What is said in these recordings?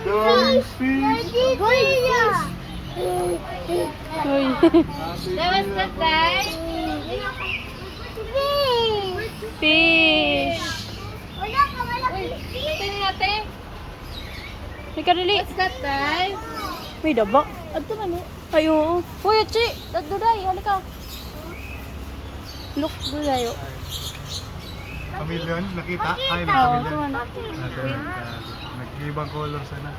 Daming fish. Uy. That was the guy. Fish. Tingnan natin. May kadali. What's that, guys? May daba. Ato man eh. Ay, oo. Uy, Achi. Duday. Halika. Look, duday. Chameleon, nakita? Ay, may Oo, ito chameleon. man. Nag-ibang color sana.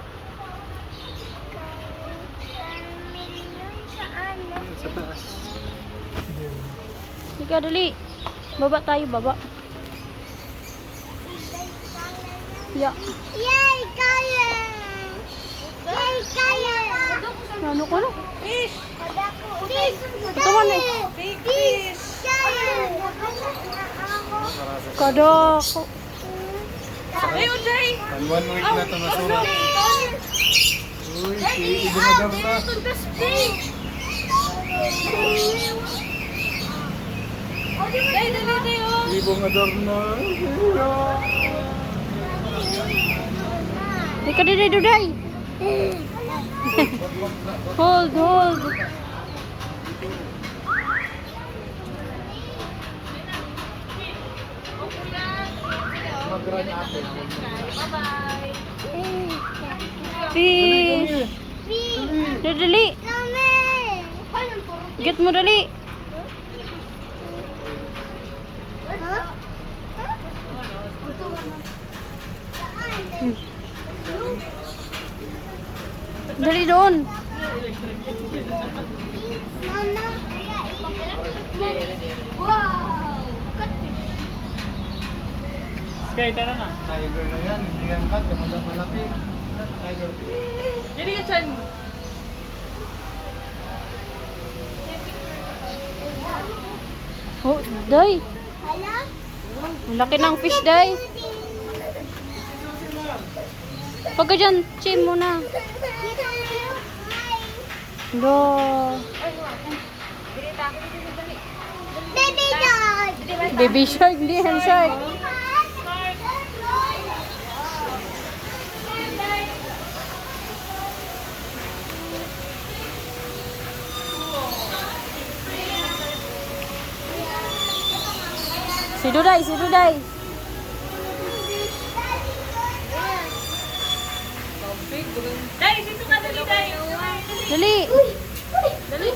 Sa taas. May kadali. Baba tayo, baba. Yeah. Yay, kaya! Yay, kaya! Ano ko na? Fish! Ito man eh. Big fish! Kaya! Kadako. Ayun, Jay. And 1 week na ito nasura. Uy, ibinagam na. Jay, dali tayo. Ibong adorno. May kadali, duday. Hold. Fish. Dali. Get mo dali. Dali doon. Tiger na yan, hindi yan cut, malaki. Tiger. Jadi ka dyan. Oh, day. Ang laki ng fish, day. Pag ka dyan, chin mo na. Do. Baby dog! Baby shark, hindi hand shark. Si Duday. Day, dito ka dali, Day. Dali. Uy. Dali.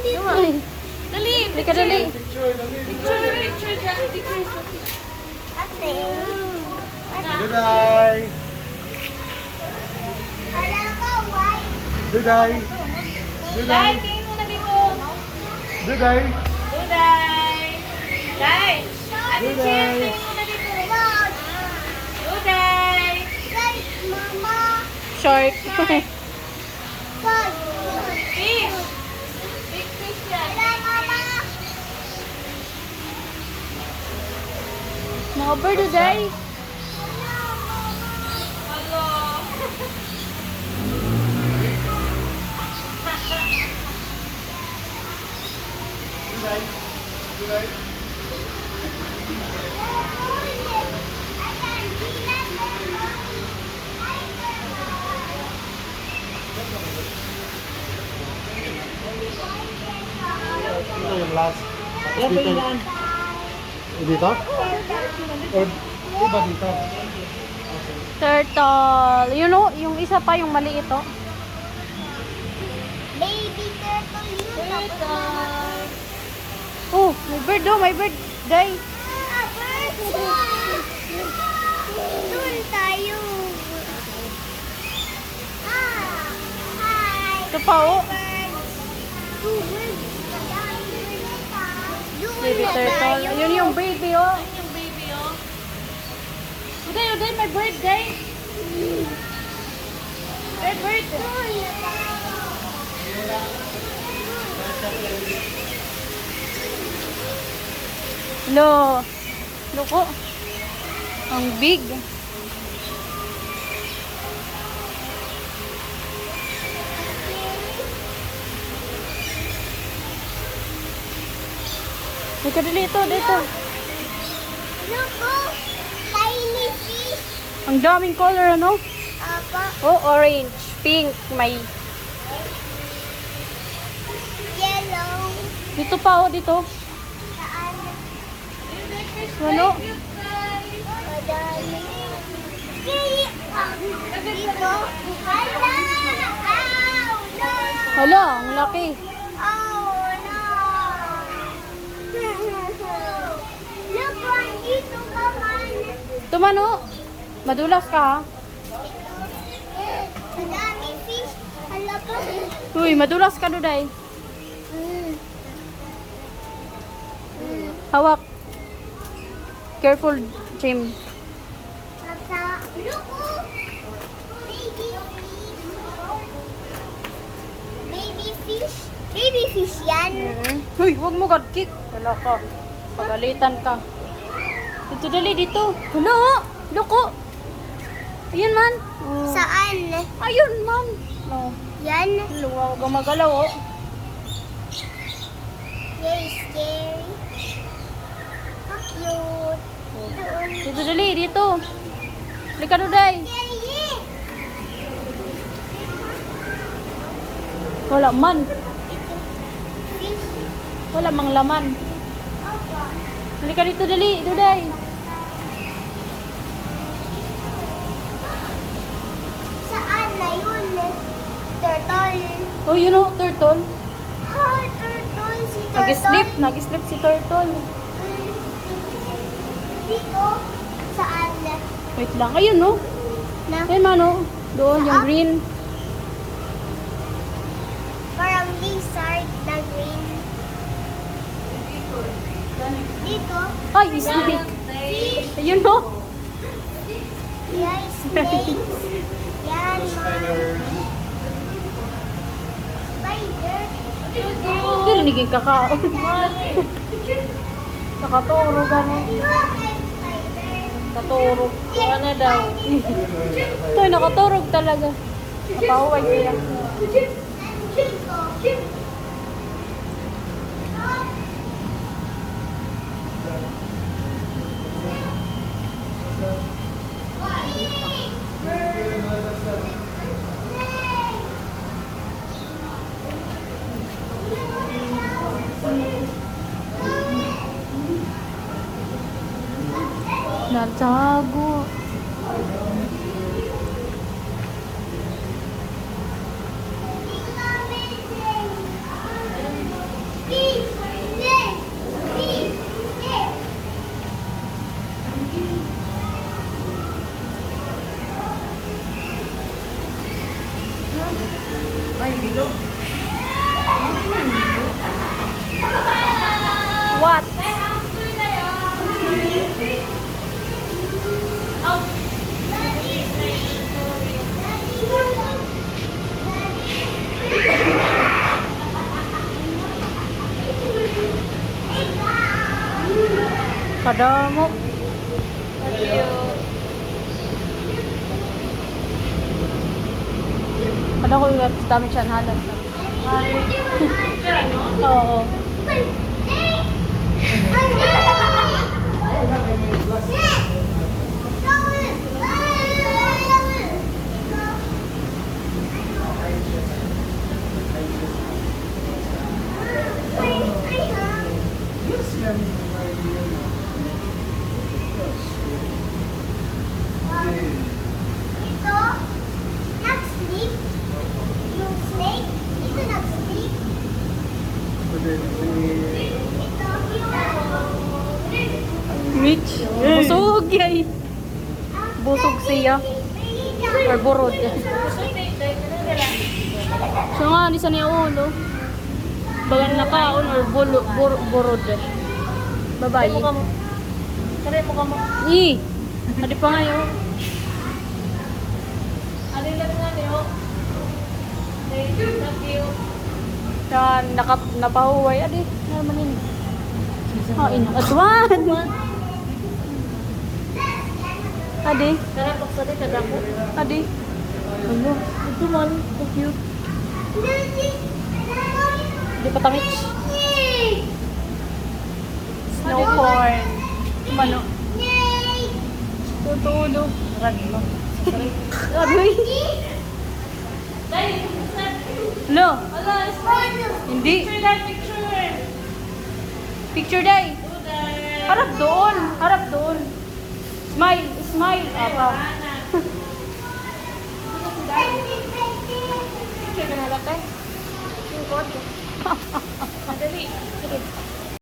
Dali ka dali. Picture dyan. Duday! Duday! Day, tingin mo na dito. Duday! Duday. Day. Ate Chen, tingin mo na dito. Duday. Shark. Fish. Big fish yan. Mga bird, Duday. Hello. Ito yung last. Dito. Dito? Or iba dito? Turtle. You know, yung isa pa, yung maliit ito. Baby turtle yun. Oh, may bird do, may bird. Day. Doon tayo. Hi. Ito pa, oh. Baby turtle. Yun yung baby, oh. Yung baby, oh. Uday, may birthday. May birthday. Lo. Loko. Ang big. Dito, dito, dito. Look, oh. Tiny fish. Ang daming color, ano? pa. Oh, orange, pink, may... Yellow. Dito pa, oh, dito. Saan? Ano? Madami. Dito. Hala! Ow! No! Hala, ang laki. Oh, no! Look, one dito ka man. Ito man, oh. Madulas ka, ha? Madami fish. Hala pa. Uy, madulas ka, Duday. Hawak. Careful, Jim. Look, oh. Baby fish. Baby fish yan. Uy, huwag mo kick. Wala ka. Pagalitan ka. Dito, dali, dito. Hala, oh. Loko. Ayun, man. Oh. Saan? Ayun, man. No. Yan. Luwa ko gumagalaw, oh. Very scary. How cute. Doon. Dito, dali, dito. Halika, Duday. Scary. Wala man. Fish. Wala mang laman. Halika dito, dali, Duday. Saan na yun? Turtle. Oh, you know, turtle. Oh, turtle. Si turtle. Nag-sleep si turtle. Dito. Saan? Wait lang, ayun, no? Na? Ayun, man, oh. Doon, yung green. Parang lizard na green. Dito. Ay, snake. Fish. Ayun, no? Yan, snakes. Yan, Spider. spider. Hindi naging kakaon. Nakaturo, gano'n. Katurog. Ano daw? Ito, nakaturog talaga. Napahuway siya. Natago. What? Kadamo. Kada ko yung dami siya halang. Oo. Ito, nag-sleep. Yung snake, ito nag-sleep. Ito, Mitch. Busog yay. Busog siya. Or burod. So nga, di sa niya ulo. Bagan na kaon or burod. Babae. Kare mo ka mo. Adi pa nga yun. Ano lang nga niyo? Thank you. Yan, napahuway. Adi, naman yun. Oh, inakadwan. Adi, Kare mo sa dito dako. adi. Ano? Ito man, so cute. Di pa tamit. Snowcorn. Mano. Tutudo. Rad mo. Agoy. Day, snap. No. Ala, smile. Hindi. Picture that picture. Picture day. Do that. Harap doon. Harap doon. Smile. Smile. Apa. Picture ka na lang tayo. Madali. Sige.